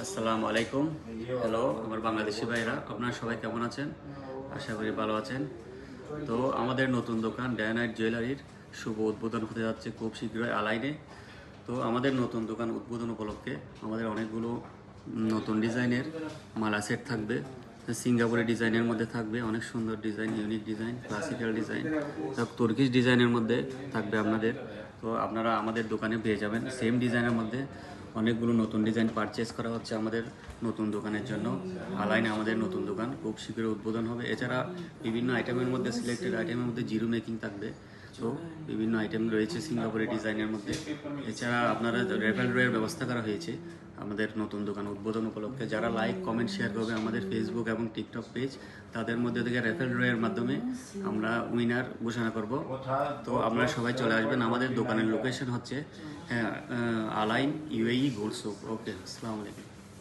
আসসালামু আলাইকুম। হ্যালো আমার বাংলাদেশি ভাইরা, আপনারা সবাই কেমন আছেন? আশা করি ভালো আছেন। তো আমাদের নতুন দোকান ডে নাইট জুয়েলারির শুভ উদ্বোধন হতে যাচ্ছে খুব শীঘ্রই আলাইনে। তো আমাদের নতুন দোকান উদ্বোধন উপলক্ষে আমাদের অনেকগুলো নতুন ডিজাইনের মালা সেট থাকবে। সিঙ্গাপুরের ডিজাইনের মধ্যে থাকবে অনেক সুন্দর design, unique design, classical design, Turkish ডিজাইনের মধ্যে থাকবে আপনাদের। তো আপনারা আমাদের দোকানে পেয়ে যাবেন সেম ডিজাইনের মধ্যে অনেকগুলো নতুন ডিজাইন পারচেস করা হচ্ছে আমাদের নতুন দোকানের জন্য। আলাইনে আমাদের নতুন দোকান খুব শীঘ্রই উদ্বোধন হবে। এছাড়া বিভিন্ন আইটেমের মধ্যে সিলেক্টেড আইটেমের মধ্যে জিরো মেকিং থাকবে। তো বিভিন্ন আইটেম রয়েছে সিঙ্গাপুরি ডিজাইনের মধ্যে। এছাড়া আপনারা রেফেল ড্রয়ের ব্যবস্থা করা হয়েছে আমাদের নতুন দোকান উদ্বোধন উপলক্ষে। যারা লাইক কমেন্ট শেয়ার করবে আমাদের ফেসবুক এবং টিকটক পেজ, তাদের মধ্যে থেকে রেফেল ড্রয়ের মাধ্যমে আমরা উইনার ঘোষণা করব। তো আপনারা সবাই চলে আসবেন। আমাদের দোকানের লোকেশন হচ্ছে আলাইন UAE গোল্ড সুক। ওকে, আসসালামু আলাইকুম।